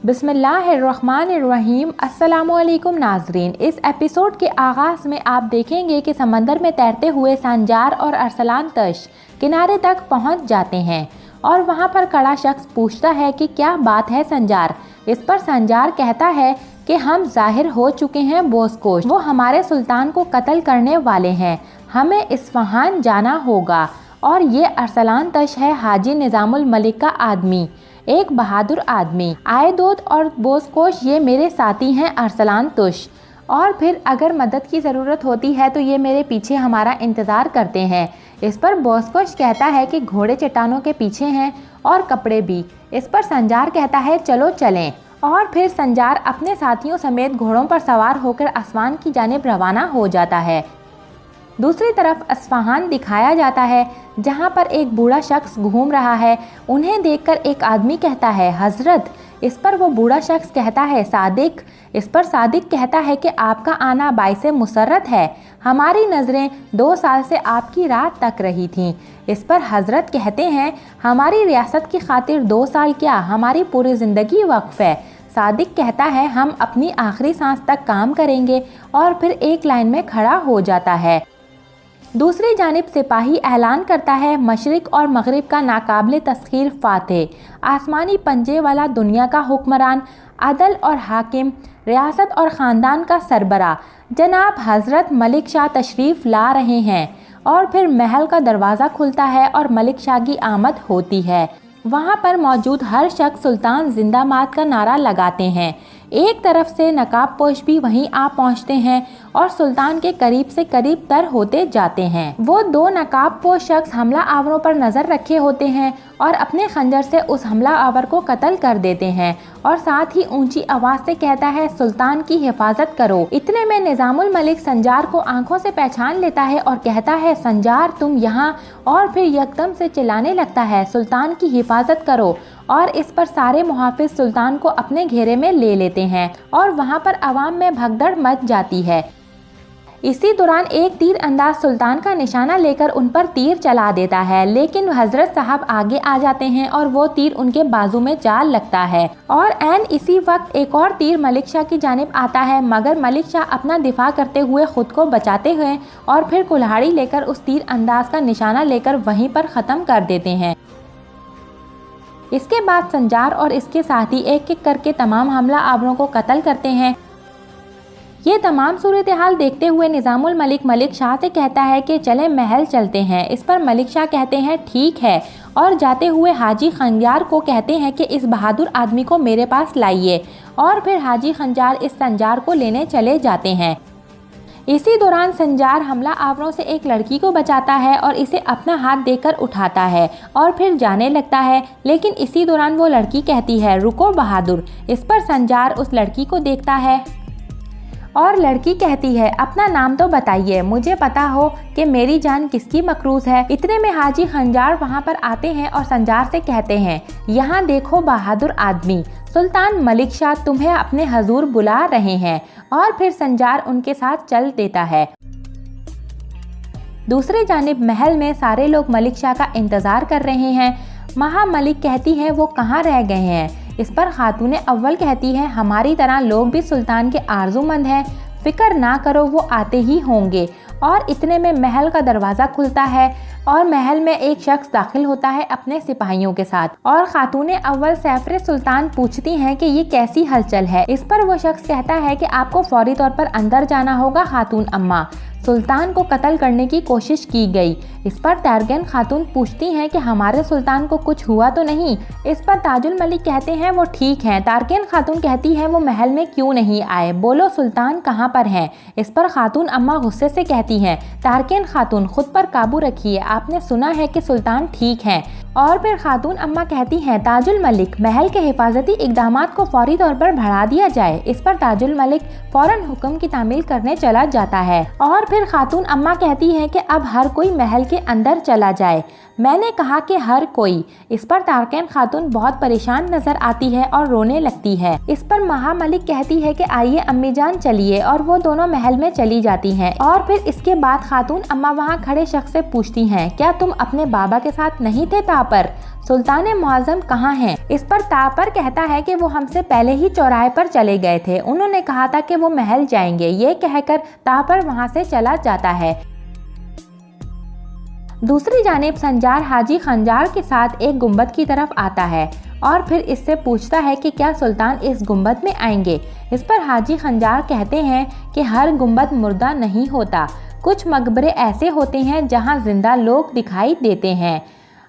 बिस्मिल्लाहिर्रहमानिर्रहीम। अस्सलामुअलैकुम नाजरीन। इस एपिसोड के आगाज़ में आप देखेंगे कि समंदर में तैरते हुए संजार और अरसलान तश किनारे तक पहुंच जाते हैं और वहां पर खड़ा शख्स पूछता है कि क्या बात है संजार। इस पर संजार कहता है कि हम जाहिर हो चुके हैं बोसकोश, वो हमारे सुल्तान को कत्ल करने वाले हैं, हमें इस्फहान जाना होगा। और ये अरसलान तश है हाजी निज़ामुल मलिक का आदमी, एक बहादुर आदमी। आयदोद और बोसकोश ये मेरे साथी हैं अरसलान तश, और फिर अगर मदद की ज़रूरत होती है तो ये मेरे पीछे हमारा इंतज़ार करते हैं। इस पर बोसकोश कहता है कि घोड़े चट्टानों के पीछे हैं और कपड़े भी। इस पर संजार कहता है चलो चलें, और फिर संजार अपने साथियों समेत घोड़ों पर सवार होकर आसमान की जानिब रवाना हो जाता है। दूसरी तरफ इस्फहान दिखाया जाता है जहां पर एक बूढ़ा शख्स घूम रहा है। उन्हें देखकर एक आदमी कहता है हजरत। इस पर वो बूढ़ा शख्स कहता है सादिक। इस पर सादिक कहता है कि आपका आना बाइसे मुसर्रत है, हमारी नज़रें 2 साल से आपकी रात तक रही थीं। इस पर हजरत कहते हैं हमारी रियासत की खातिर 2 साल क्या, हमारी पूरी ज़िंदगी वक्फ है। सादिक कहता है हम अपनी आखिरी सांस तक काम करेंगे, और फिर एक लाइन में खड़ा हो जाता है। दूसरी जानिब सिपाही ऐलान करता है मशरिक और मगरिब का नाकाबिले तस्खीर फातेह, आसमानी पंजे वाला दुनिया का हुक्मरान, अदल और हाकिम, रियासत और ख़ानदान का सरबरा जनाब हज़रत मलिक शाह तशरीफ़ ला रहे हैं। और फिर महल का दरवाज़ा खुलता है और मलिक शाह की आमद होती है। वहाँ पर मौजूद हर शख्स सुल्तान जिंदाबाद का नारा लगाते हैं। एक तरफ से नकाब पोश भी वहीं आ पहुँचते हैं और सुल्तान के करीब से करीब तर होते जाते हैं। वो 2 नकाब पोश शख्स हमला आवरों पर नज़र रखे होते हैं और अपने खंजर से उस हमला आवर को कत्ल कर देते हैं, और साथ ही ऊंची आवाज़ से कहता है सुल्तान की हिफाजत करो। इतने में निज़ामुल मलिक संजार को आंखों से पहचान लेता है और कहता है संजार तुम यहाँ, और फिर यकदम से चिल्लाने लगता है सुल्तान की हिफाजत करो। और इस पर सारे मुहाफिज सुल्तान को अपने घेरे में ले लेते हैं और वहाँ पर आवाम में भगदड़ मच जाती है। इसी दौरान एक तीर अंदाज सुल्तान का निशाना लेकर उन पर तीर चला देता है, लेकिन हजरत साहब आगे आ जाते हैं और वो तीर उनके बाजू में जा लगता है। और ऐन इसी वक्त एक और तीर मलिक शाह की जानिब आता है, मगर मलिक शाह अपना दिफा करते हुए खुद को बचाते हुए और फिर कुल्हाड़ी लेकर उस तीर अंदाज का निशाना लेकर वहीं पर ख़त्म कर देते हैं। इसके बाद संजार और इसके साथी एक एक करके तमाम हमला आवरों को कत्ल करते हैं। ये तमाम सूरत हाल देखते हुए निज़ामुल मलिक मलिक शाह से कहता है कि चले महल चलते हैं। इस पर मलिक शाह कहते हैं ठीक है, और जाते हुए हाजी खंजार को कहते हैं कि इस बहादुर आदमी को मेरे पास लाइए। और फिर हाजी खंजार इस संजार को लेने चले जाते हैं। इसी दौरान संजार हमला आवरों से एक लड़की को बचाता है और इसे अपना हाथ देकर उठाता है और फिर जाने लगता है, लेकिन इसी दौरान वो लड़की कहती है रुको बहादुर। इस पर संजार उस लड़की को देखता है और लड़की कहती है अपना नाम तो बताइए, मुझे पता हो कि मेरी जान किसकी मकरूज है। इतने में हाजी खंजार वहाँ पर आते हैं और संजार से कहते हैं यहाँ देखो बहादुर आदमी, सुल्तान मलिक शाह तुम्हें अपने हजूर बुला रहे हैं। और फिर संजार उनके साथ चल देता है। दूसरे जानिब महल में सारे लोग मलिक शाह का इंतज़ार कर रहे हैं। महामलिक कहती है वो कहाँ रह गए हैं। इस पर खातून अव्वल कहती है हमारी तरह लोग भी सुल्तान के आरजूमंद हैं, फिक्र ना करो वो आते ही होंगे। और इतने में महल का दरवाज़ा खुलता है और महल में एक शख्स दाखिल होता है अपने सिपाहियों के साथ, और खातून अव्वल सैफरे सुल्तान पूछती हैं कि ये कैसी हलचल है। इस पर वो शख्स कहता है कि आपको फौरी तौर पर अंदर जाना होगा खातून अम्मा, सुल्तान को कत्ल करने की कोशिश की गई। इस पर तारगन खातून पूछती हैं कि हमारे सुल्तान को कुछ हुआ तो नहीं। इस पर ताजुल मलिक कहते हैं वो ठीक हैं। तारगन खातून कहती हैं वो महल में क्यों नहीं आए, बोलो सुल्तान कहाँ पर हैं। इस पर खातून अम्मा गुस्से से कहती हैं तारगन खातून खुद पर काबू रखिए, आपने सुना है कि सुल्तान ठीक हैं। और फिर खातून अम्मा कहती हैं ताजुल मलिक महल के हिफाजती इकदामात को फौरी तौर पर बढ़ा दिया जाए। इस पर ताजुल मलिक फौरन हुक्म की तामील करने चला जाता है और फिर खातून अम्मा कहती है कि अब हर कोई महल के अंदर चला जाए। मैंने कहा कि हर कोई। इस पर तारकेन खातून बहुत परेशान नजर आती है और रोने लगती है। इस पर महा मलिक कहती है कि आइए अम्मी जान चलिए, और वो दोनों महल में चली जाती हैं। और फिर इसके बाद खातून अम्मा वहाँ खड़े शख्स से पूछती हैं, क्या तुम अपने बाबा के साथ नहीं थे तापर? सुल्तान मुआज़्ज़म कहाँ हैं? इस पर तापर कहता है कि वो हमसे पहले ही चौराहे पर चले गए थे, उन्होंने कहा था कि वो महल जाएंगे। ये कहकर तापर वहाँ से चला जाता है। दूसरी जानिब संजार हाजी खंजार के साथ एक गुंबद की तरफ आता है और फिर इससे पूछता है कि क्या सुल्तान इस गुंबद में आएंगे। इस पर हाजी खंजार कहते हैं कि हर गुंबद मुर्दा नहीं होता, कुछ मकबरे ऐसे होते हैं जहां जिंदा लोग दिखाई देते हैं।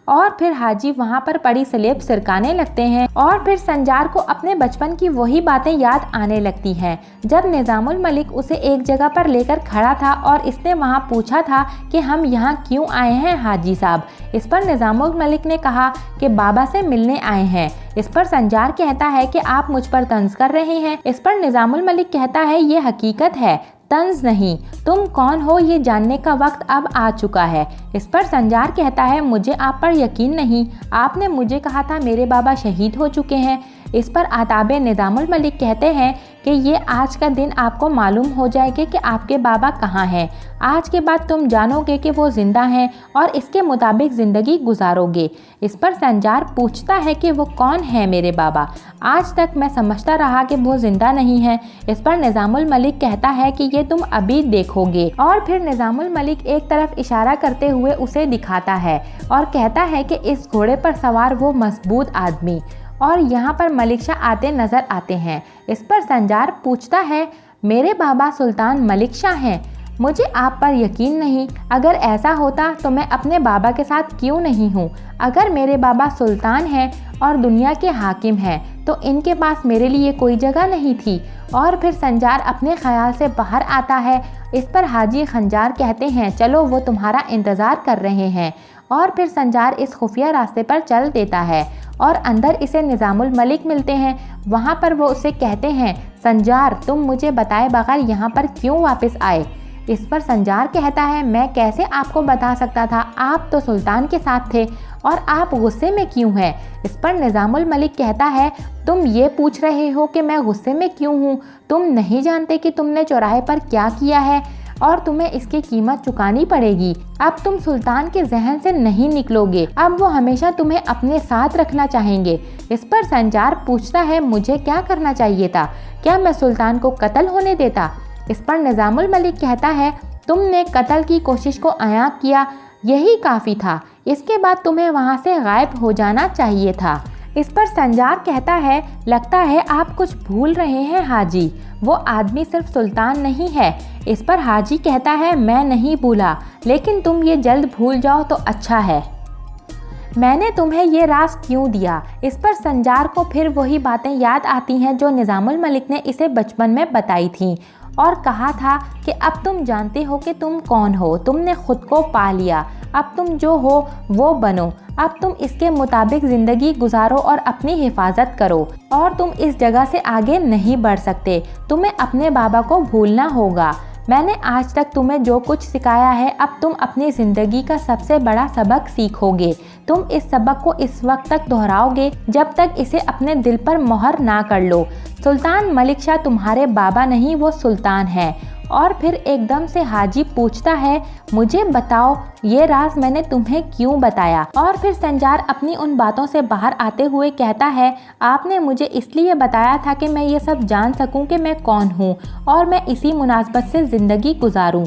और फिर हाजी वहाँ पर पड़ी स्लेब सिरकाने लगते हैं और फिर संजार को अपने बचपन की वही बातें याद आने लगती हैं, जब निज़ामुल मलिक उसे एक जगह पर लेकर खड़ा था और इसने वहाँ पूछा था कि हम यहाँ क्यों आए हैं हाजी साहब। इस पर निज़ामुल मलिक ने कहा कि बाबा से मिलने आए हैं। इस पर संजार कहता है कि आप मुझ पर तंज कर रहे हैं। इस पर निज़ामुल मलिक कहता है ये हकीकत है, तंज नहीं, तुम कौन हो ये जानने का वक्त अब आ चुका है। इस पर संजार कहता है मुझे आप पर यकीन नहीं, आपने मुझे कहा था मेरे बाबा शहीद हो चुके हैं। इस पर आताबे निज़ामुल मलिक कहते हैं कि ये आज का दिन आपको मालूम हो जाएगा कि आपके बाबा कहाँ हैं। आज के बाद तुम जानोगे कि वो ज़िंदा हैं और इसके मुताबिक ज़िंदगी गुजारोगे। इस पर संजार पूछता है कि वो कौन है मेरे बाबा, आज तक मैं समझता रहा कि वो ज़िंदा नहीं है। इस पर निज़ामुल मलिक कहता है कि ये तुम अभी देखोगे। और फिर निज़ामुल मलिक एक तरफ इशारा करते हुए उसे दिखाता है और कहता है कि इस घोड़े पर सवार वो मजबूत आदमी। और यहाँ पर मलिक शाह आते नज़र आते हैं। इस पर संजार पूछता है मेरे बाबा सुल्तान मलिक शाह हैं? मुझे आप पर यकीन नहीं, अगर ऐसा होता तो मैं अपने बाबा के साथ क्यों नहीं हूँ। अगर मेरे बाबा सुल्तान हैं और दुनिया के हाकिम हैं तो इनके पास मेरे लिए कोई जगह नहीं थी। और फिर संजार अपने ख्याल से बाहर आता है। इस पर हाजी खंजार कहते हैं चलो वो तुम्हारा इंतज़ार कर रहे हैं। और फिर संजार इस खुफिया रास्ते पर चल देता है और अंदर इसे निज़ामुल मलिक मिलते हैं। वहाँ पर वो उसे कहते हैं संजार तुम मुझे बताए बगैर यहाँ पर क्यों वापस आए। इस पर संजार कहता है मैं कैसे आपको बता सकता था, आप तो सुल्तान के साथ थे और आप गुस्से में क्यों हैं। इस पर निज़ामुल मलिक कहता है तुम ये पूछ रहे हो कि मैं गुस्से में क्यों हूँ, तुम नहीं जानते कि तुमने चौराहे पर क्या किया है और तुम्हें इसकी कीमत चुकानी पड़ेगी। अब तुम सुल्तान के जहन से नहीं निकलोगे, अब वो हमेशा तुम्हें अपने साथ रखना चाहेंगे। इस पर संजार पूछता है मुझे क्या करना चाहिए था, क्या मैं सुल्तान को कत्ल होने देता। इस पर निज़ामुल मलिक कहता है तुमने कत्ल की कोशिश को आया किया, यही काफ़ी था, इसके बाद तुम्हें वहाँ से गायब हो जाना चाहिए था। इस पर संजार कहता है लगता है आप कुछ भूल रहे हैं हाजी, वो आदमी सिर्फ सुल्तान नहीं है। इस पर हाजी कहता है मैं नहीं भूला, लेकिन तुम ये जल्द भूल जाओ तो अच्छा है। मैंने तुम्हें ये राज क्यों दिया। इस पर संजार को फिर वही बातें याद आती हैं जो निज़ामुल मलिक ने इसे बचपन में बताई थी और कहा था कि अब तुम जानते हो कि तुम कौन हो, तुमने खुद को पा लिया, अब तुम जो हो वो बनो, अब तुम इसके मुताबिक ज़िंदगी गुजारो और अपनी हिफाजत करो और तुम इस जगह से आगे नहीं बढ़ सकते, तुम्हें अपने बाबा को भूलना होगा। मैंने आज तक तुम्हें जो कुछ सिखाया है अब तुम अपनी ज़िंदगी का सबसे बड़ा सबक सीखोगे। तुम इस सबक को इस वक्त तक दोहराओगे जब तक इसे अपने दिल पर मोहर ना कर लो। सुल्तान मलिक शाह तुम्हारे बाबा नहीं, वो सुल्तान है। और फिर एकदम से हाजी पूछता है मुझे बताओ ये राज मैंने तुम्हें क्यों बताया। और फिर संजार अपनी उन बातों से बाहर आते हुए कहता है आपने मुझे इसलिए बताया था कि मैं ये सब जान सकूं कि मैं कौन हूँ और मैं इसी मुनासबत से ज़िंदगी गुजारूं।